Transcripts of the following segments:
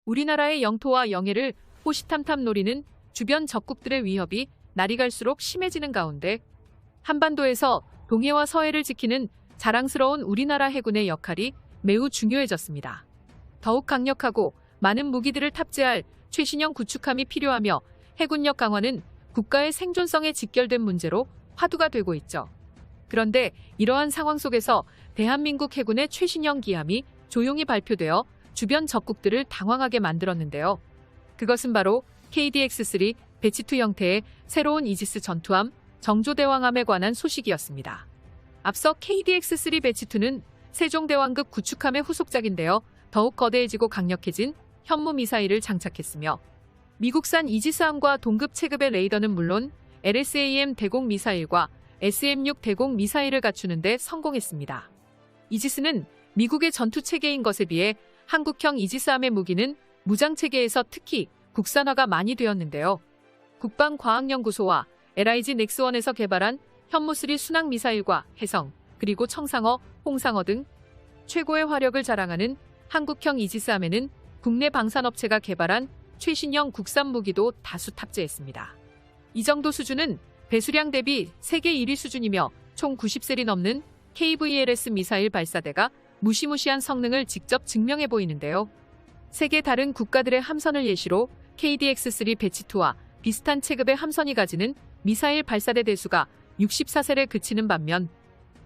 우리나라의 영토와 영해를 호시탐탐 노리는 주변 적국들의 위협이 날이 갈수록 심해지는 가운데 한반도에서 동해와 서해를 지키는 자랑스러운 우리나라 해군의 역할이 매우 중요해졌습니다. 더욱 강력하고 많은 무기들을 탑재할 최신형 구축함이 필요하며 해군력 강화는 국가의 생존성에 직결된 문제로 화두가 되고 있죠. 그런데 이러한 상황 속에서 대한민국 해군의 최신형 기함이 조용히 발표되어 주변 적국들을 당황하게 만들었는데요. 그것은 바로 KDX-3 배치2 형태의 새로운 이지스 전투함 정조대왕함에 관한 소식이었습니다. 앞서 KDX-3 배치2는 세종대왕급 구축함의 후속작인데요. 더욱 거대해지고 강력해진 현무 미사일을 장착했으며 미국산 이지스함과 동급 체급의 레이더는 물론 LSAM 대공 미사일과 SM-6 대공 미사일을 갖추는 데 성공했습니다. 이지스는 미국의 전투체계인 것에 비해 한국형 이지스함의 무기는 무장체계에서 특히 국산화가 많이 되었는데요. 국방과학연구소와 LIG 넥스원에서 개발한 현무3 순항미사일과 해성, 그리고 청상어, 홍상어 등 최고의 화력을 자랑하는 한국형 이지스함에는 국내 방산업체가 개발한 최신형 국산 무기도 다수 탑재했습니다. 이 정도 수준은 배수량 대비 세계 1위 수준이며 총 90셀이 넘는 KVLS 미사일 발사대가 무시무시한 성능을 직접 증명해 보이는데요. 세계 다른 국가들의 함선을 예시로 KDX-3 배치2와 비슷한 체급의 함선이 가지는 미사일 발사대 대수가 64셀에 그치는 반면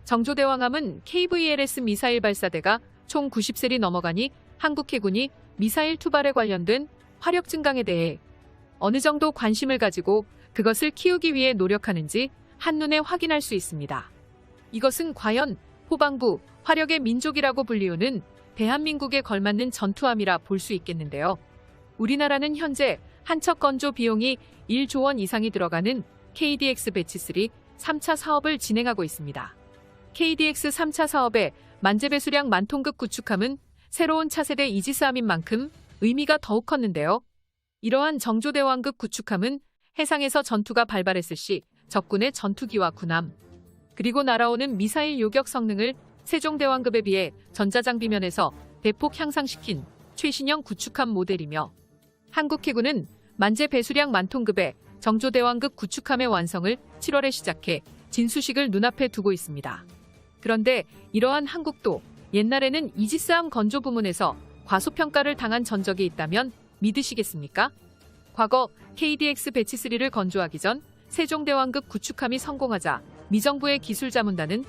정조대왕함은 KVLS 미사일 발사대가 총 90셀이 넘어가니 한국 해군이 미사일 투발에 관련된 화력 증강에 대해 어느 정도 관심을 가지고 그것을 키우기 위해 노력하는지 한눈에 확인할 수 있습니다. 이것은 과연 후방부 화력의 민족이라고 불리우는 대한민국에 걸맞는 전투함이라 볼 수 있겠는데요. 우리나라는 현재 한척 건조 비용이 1조 원 이상이 들어가는 KDX 배치3 3차 사업을 진행하고 있습니다. KDX 3차 사업의 만재 배수량 만톤급 구축함은 새로운 차세대 이지스함인 만큼 의미가 더욱 컸는데요. 이러한 정조대왕급 구축함은 해상에서 전투가 발발했을 시 적군의 전투기와 군함, 그리고 날아오는 미사일 요격 성능을 세종대왕급에 비해 전자장비면에서 대폭 향상시킨 최신형 구축함 모델이며 한국 해군은 만재 배수량 만톤급의 정조대왕급 구축함의 완성을 7월에 시작해 진수식을 눈앞에 두고 있습니다. 그런데 이러한 한국도 옛날에는 이지스함 건조 부문에서 과소평가를 당한 전적이 있다면 믿으시겠습니까? 과거 KDX 배치3를 건조하기 전 세종대왕급 구축함이 성공하자 미정부의 기술자문단은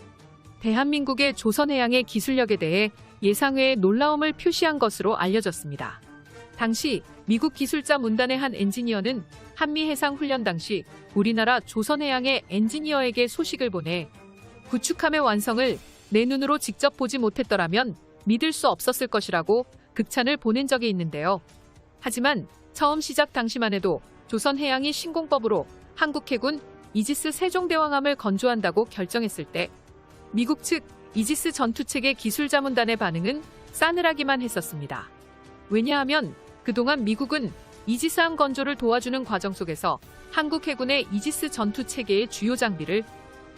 대한민국의 조선해양의 기술력에 대해 예상외의 놀라움을 표시한 것으로 알려졌습니다. 당시 미국 기술자문단의 한 엔지니어는 한미해상훈련 당시 우리나라 조선해양의 엔지니어에게 소식을 보내 구축함의 완성을 내 눈으로 직접 보지 못했더라면 믿을 수 없었을 것이라고 극찬을 보낸 적이 있는데요. 하지만 처음 시작 당시만 해도 조선해양이 신공법으로 한국해군 이지스 세종대왕함을 건조한다고 결정했을 때 미국 측 이지스 전투체계 기술자문단의 반응은 싸늘하기만 했었습니다. 왜냐하면 그동안 미국은 이지스함 건조를 도와주는 과정 속에서 한국 해군의 이지스 전투체계의 주요 장비를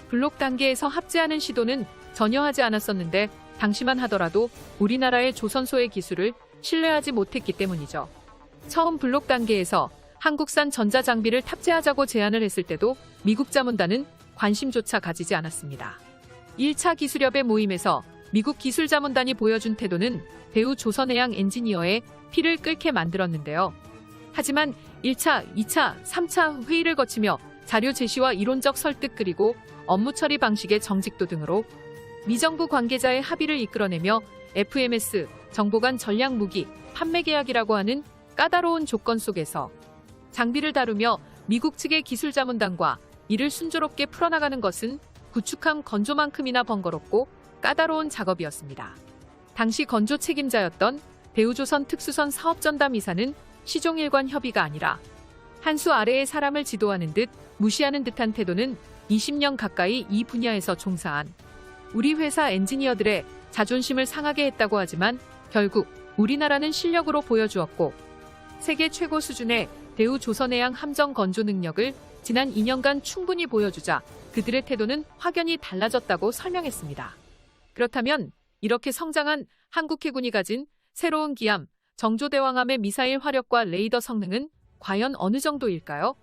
블록 단계에서 합재하는 시도는 전혀 하지 않았었는데 당시만 하더라도 우리나라의 조선소의 기술을 신뢰하지 못했기 때문이죠. 처음 블록 단계에서 한국산 전자장비를 탑재하자고 제안을 했을 때도 미국 자문단은 관심조차 가지지 않았습니다. 1차 기술협의 모임에서 미국 기술자문단이 보여준 태도는 배우 조선해양 엔지니어의 피를 끓게 만들었는데요. 하지만 1차, 2차, 3차 회의를 거치며 자료 제시와 이론적 설득 그리고 업무 처리 방식의 정직도 등으로 미정부 관계자의 합의를 이끌어내며 FMS, 정보간 전략무기, 판매 계약이라고 하는 까다로운 조건 속에서 장비를 다루며 미국 측의 기술자문단과 이를 순조롭게 풀어나가는 것은 구축함 건조만큼이나 번거롭고 까다로운 작업이었습니다. 당시 건조 책임자였던 대우조선 특수선 사업전담 이사는 시종일관 협의가 아니라 한 수 아래의 사람을 지도하는 듯 무시하는 듯한 태도는 20년 가까이 이 분야에서 종사한 우리 회사 엔지니어들의 자존심을 상하게 했다고 하지만 결국 우리나라는 실력으로 보여주었고 세계 최고 수준의 대우조선해양 함정 건조 능력을 지난 2년간 충분히 보여주자 그들의 태도는 확연히 달라졌다고 설명했습니다. 그렇다면 이렇게 성장한 한국 해군이 가진 새로운 기함 정조대왕함의 미사일 화력과 레이더 성능은 과연 어느 정도일까요?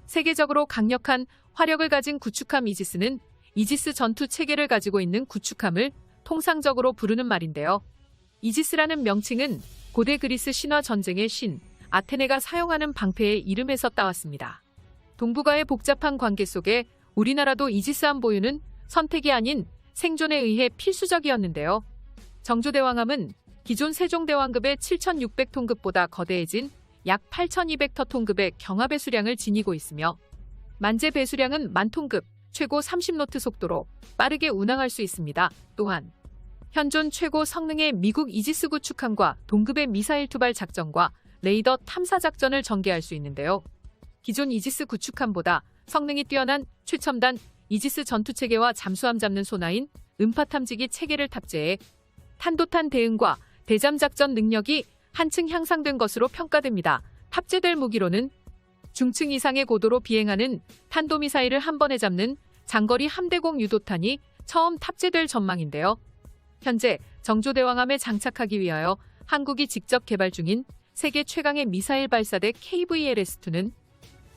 세계적으로 강력한 화력을 가진 구축함 이지스는 이지스 전투 체계를 가지고 있는 구축함을 통상적으로 부르는 말인데요. 이지스라는 명칭은 고대 그리스 신화 전쟁의 신 아테네가 사용하는 방패의 이름에서 따왔습니다. 동북아의 복잡한 관계 속에 우리나라도 이지스함 보유는 선택이 아닌 생존에 의해 필수적이었는데요. 정조대왕함은 기존 세종대왕급의 7,600톤급보다 거대해진 약 8,200터톤급의 경하 배수량을 지니고 있으며 만재 배수량은 만톤급, 최고 30노트 속도로 빠르게 운항할 수 있습니다. 또한 현존 최고 성능의 미국 이지스 구축함과 동급의 미사일 투발 작전과 레이더 탐사 작전을 전개할 수 있는데요. 기존 이지스 구축함보다 성능이 뛰어난 최첨단 이지스 전투체계와 잠수함 잡는 소나인 음파 탐지기 체계를 탑재해 탄도탄 대응과 대잠 작전 능력이 한층 향상된 것으로 평가됩니다. 탑재될 무기로는 중층 이상의 고도로 비행하는 탄도미사일을 한 번에 잡는 장거리 함대공 유도탄이 처음 탑재될 전망인데요. 현재 정조대왕함에 장착하기 위하여 한국이 직접 개발 중인 세계 최강의 미사일 발사대 KVLS-2는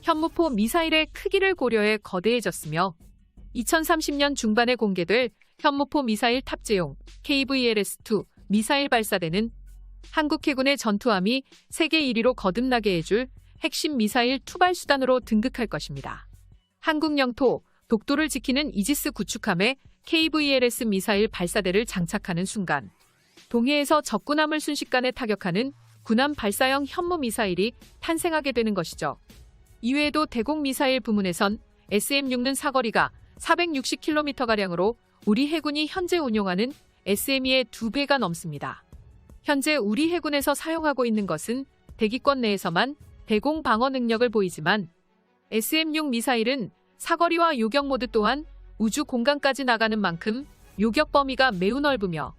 현무포 미사일의 크기를 고려해 거대해졌으며 2030년 중반에 공개될 현무포 미사일 탑재용 KVLS-2 미사일 발사대는 한국 해군의 전투함이 세계 1위로 거듭나게 해줄 핵심 미사일 투발 수단으로 등극할 것입니다. 한국 영토, 독도를 지키는 이지스 구축함에 KVLS 미사일 발사대를 장착하는 순간 동해에서 적군함을 순식간에 타격하는 군함 발사형 현무 미사일이 탄생하게 되는 것이죠. 이외에도 대공 미사일 부문에선 SM-6는 사거리가 460km가량으로 우리 해군이 현재 운용하는 SME의 2배가 넘습니다. 현재 우리 해군에서 사용하고 있는 것은 대기권 내에서만 대공 방어 능력을 보이지만 SM-6 미사일은 사거리와 요격 모드 또한 우주 공간까지 나가는 만큼 요격 범위가 매우 넓으며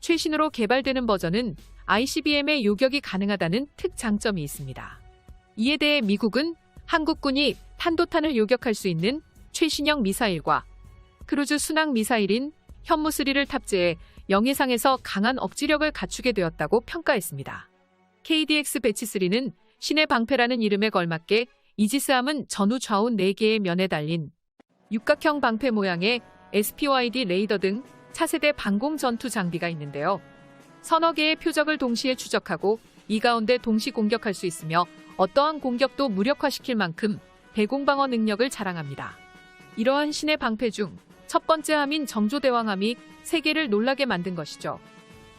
최신으로 개발되는 버전은 ICBM의 요격이 가능하다는 특장점이 있습니다. 이에 대해 미국은 한국군이 탄도탄을 요격할 수 있는 최신형 미사일과 크루즈 순항 미사일인 현무3를 탑재해 영해상에서 강한 억지력을 갖추게 되었다고 평가했습니다. KDX 배치3는 신의 방패라는 이름에 걸맞게 이지스함은 전후 좌우 4개의 면에 달린 육각형 방패 모양의 SPYD 레이더 등 차세대 방공 전투 장비가 있는데요. 서너 개의 표적을 동시에 추적하고 이 가운데 동시 공격할 수 있으며 어떠한 공격도 무력화시킬 만큼 대공방어 능력을 자랑합니다. 이러한 신의 방패 중 첫 번째 함인 정조대왕함이 세계를 놀라게 만든 것이죠.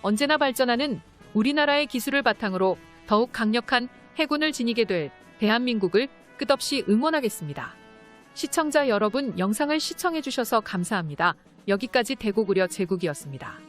언제나 발전하는 우리나라의 기술을 바탕으로 더욱 강력한 해군을 지니게 될 대한민국을 끝없이 응원하겠습니다. 시청자 여러분, 영상을 시청해주셔서 감사합니다. 여기까지 대고구려 제국이었습니다.